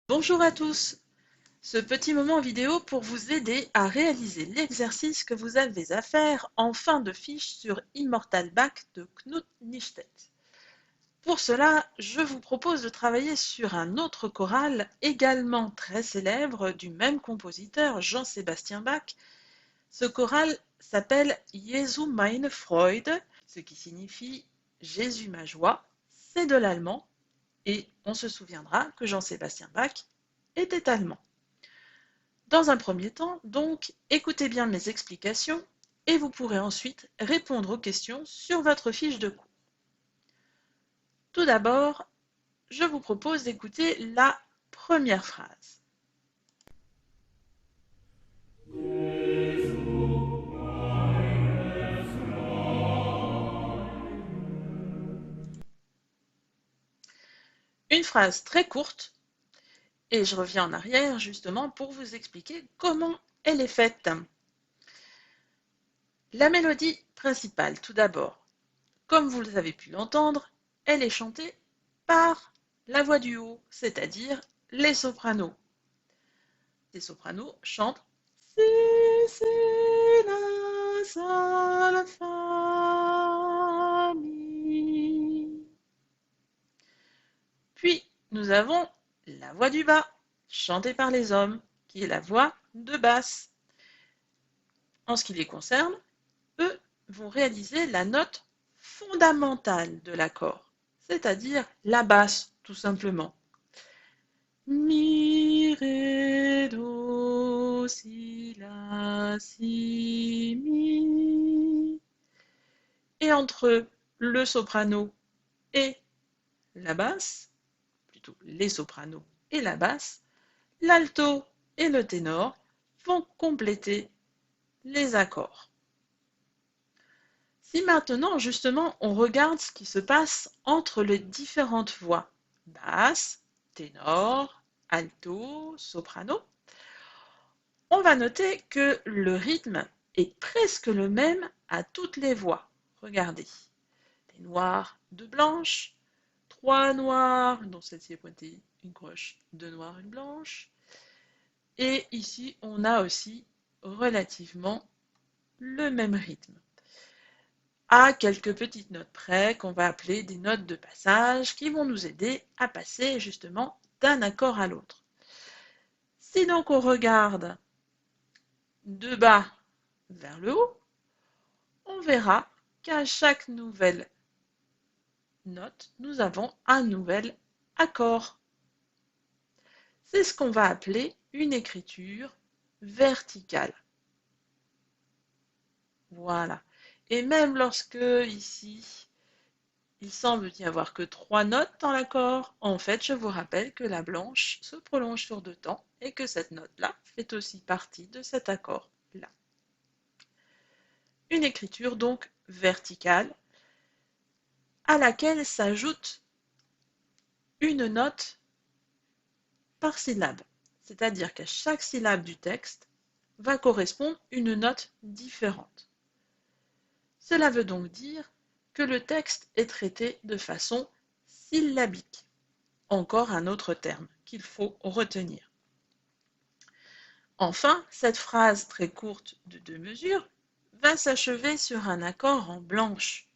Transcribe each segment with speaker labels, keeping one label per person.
Speaker 1: Bonjour à tous! Ce petit moment vidéo pour vous aider à réaliser l'exercice que vous avez à faire en fin de fiche sur Immortal Bach de Knut Nischtet. Pour cela, je vous propose de travailler sur un autre choral également très célèbre du même compositeur, Jean-Sébastien Bach. Ce choral s'appelle Jesu meine Freude, ce qui signifie Jésus ma joie. C'est de l'allemand et on se souviendra que Jean-Sébastien Bach était allemand. Dans un premier temps, donc, écoutez bien mes explications et vous pourrez ensuite répondre aux questions sur votre fiche de cours. Tout d'abord, je vous propose d'écouter la première phrase. Une phrase très courte, et je reviens en arrière justement pour vous expliquer comment elle est faite. La mélodie principale, tout d'abord, comme vous avez pu l'entendre, elle est chantée par la voix du haut, c'est-à-dire les sopranos. Les sopranos chantent Si, si, la, sol, fa, mi. Puis nous avons la voix du bas, chantée par les hommes, qui est la voix de basse. En ce qui les concerne, eux vont réaliser la note fondamentale de l'accord, c'est-à-dire la basse, tout simplement. Mi, ré, do, si, la, si, mi. Et entre le soprano et la basse, plutôt les sopranos et la basse, l'alto et le ténor vont compléter les accords. Si maintenant, justement, on regarde ce qui se passe entre les différentes voix, basse, ténor, alto, soprano, on va noter que le rythme est presque le même à toutes les voix. Regardez, des noirs, deux blanches, trois noirs, dont celle-ci est pointée, une croche, deux noirs, une blanche. Et ici, on a aussi relativement le même rythme, à quelques petites notes près qu'on va appeler des notes de passage qui vont nous aider à passer justement d'un accord à l'autre. Si donc on regarde de bas vers le haut, on verra qu'à chaque nouvelle note, nous avons un nouvel accord. C'est ce qu'on va appeler une écriture verticale. Voilà. Et même lorsque ici, il semble n'y avoir que trois notes dans l'accord, en fait, je vous rappelle que la blanche se prolonge sur deux temps et que cette note-là fait aussi partie de cet accord-là. Une écriture donc verticale à laquelle s'ajoute une note par syllabe, c'est-à-dire qu'à chaque syllabe du texte va correspondre une note différente. Cela veut donc dire que le texte est traité de façon syllabique. Encore un autre terme qu'il faut retenir. Enfin, cette phrase très courte de deux mesures va s'achever sur un accord en blanche,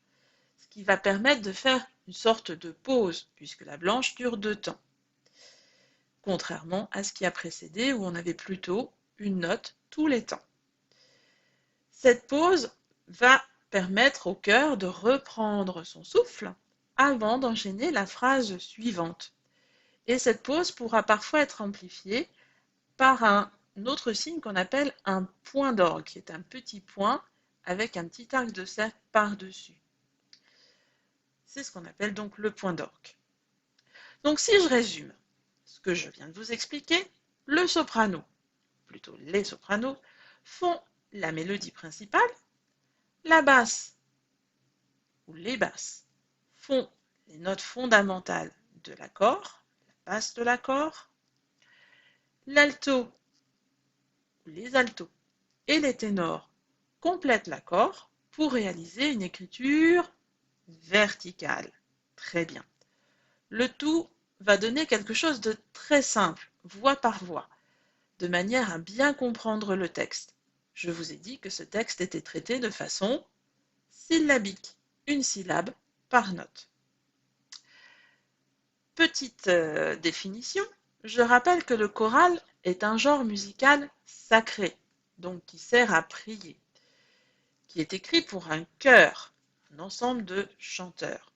Speaker 1: ce qui va permettre de faire une sorte de pause, puisque la blanche dure deux temps, contrairement à ce qui a précédé où on avait plutôt une note tous les temps. Cette pause va permettre au chœur de reprendre son souffle avant d'enchaîner la phrase suivante. Et cette pause pourra parfois être amplifiée par un autre signe qu'on appelle un point d'orgue, qui est un petit point avec un petit arc de cercle par-dessus. C'est ce qu'on appelle donc le point d'orgue. Donc si je résume ce que je viens de vous expliquer, le soprano, plutôt les sopranos, font la mélodie principale, la basse ou les basses font les notes fondamentales de l'accord, la basse de l'accord, l'alto ou les altos et les ténors complètent l'accord pour réaliser une écriture verticale. Très bien. Le tout va donner quelque chose de très simple voix par voix, de manière à bien comprendre le texte. Je vous ai dit que ce texte était traité de façon syllabique, une syllabe par note. Petite définition, je rappelle que le choral est un genre musical sacré, donc qui sert à prier, qui est écrit pour un chœur, un ensemble de chanteurs.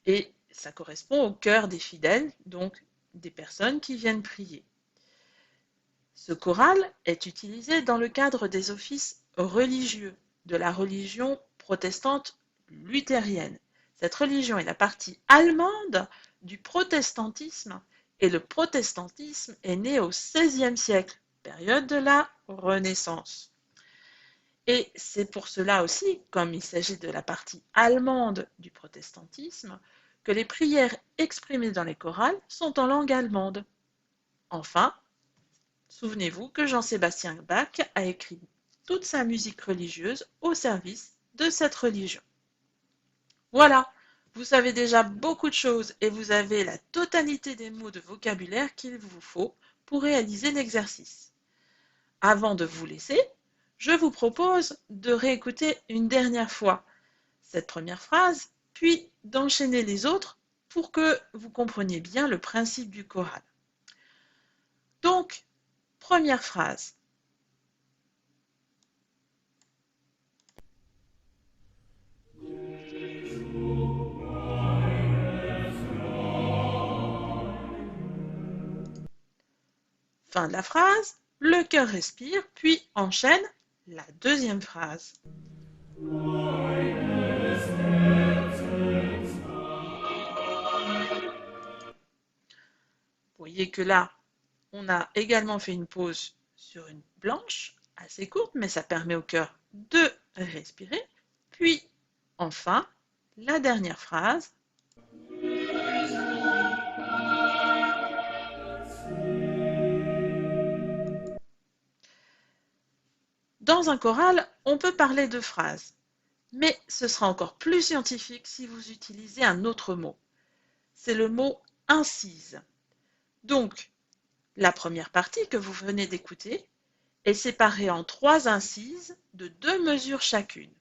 Speaker 1: Et ça correspond au chœur des fidèles, donc des personnes qui viennent prier. Ce choral est utilisé dans le cadre des offices religieux de la religion protestante luthérienne. Cette religion est la partie allemande du protestantisme et le protestantisme est né au XVIe siècle, période de la Renaissance. Et c'est pour cela aussi, comme il s'agit de la partie allemande du protestantisme, que les prières exprimées dans les chorales sont en langue allemande. Enfin, souvenez-vous que Jean-Sébastien Bach a écrit toute sa musique religieuse au service de cette religion. Voilà, vous savez déjà beaucoup de choses et vous avez la totalité des mots de vocabulaire qu'il vous faut pour réaliser l'exercice. Avant de vous laisser, je vous propose de réécouter une dernière fois cette première phrase, puis d'enchaîner les autres pour que vous compreniez bien le principe du choral. Donc, première phrase. Fin de la phrase, le chœur respire, puis enchaîne la deuxième phrase. Vous voyez que là, on a également fait une pause sur une blanche, assez courte, mais ça permet au chœur de respirer. Puis, enfin, la dernière phrase. Dans un choral, on peut parler de phrases, mais ce sera encore plus scientifique si vous utilisez un autre mot. C'est le mot incise. Donc, la première partie que vous venez d'écouter est séparée en 3 incises de 2 mesures chacune.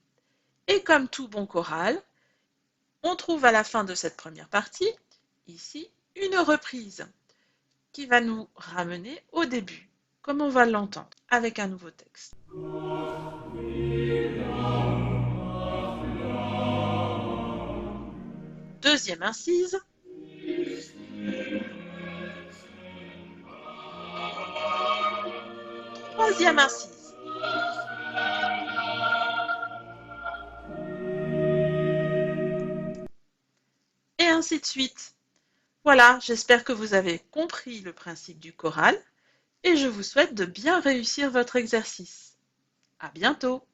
Speaker 1: Et comme tout bon choral, on trouve à la fin de cette première partie, ici, une reprise qui va nous ramener au début, comme on va l'entendre, avec un nouveau texte. Deuxième incise. Troisième incise. Et ainsi de suite. Voilà, j'espère que vous avez compris le principe du choral et je vous souhaite de bien réussir votre exercice. À bientôt!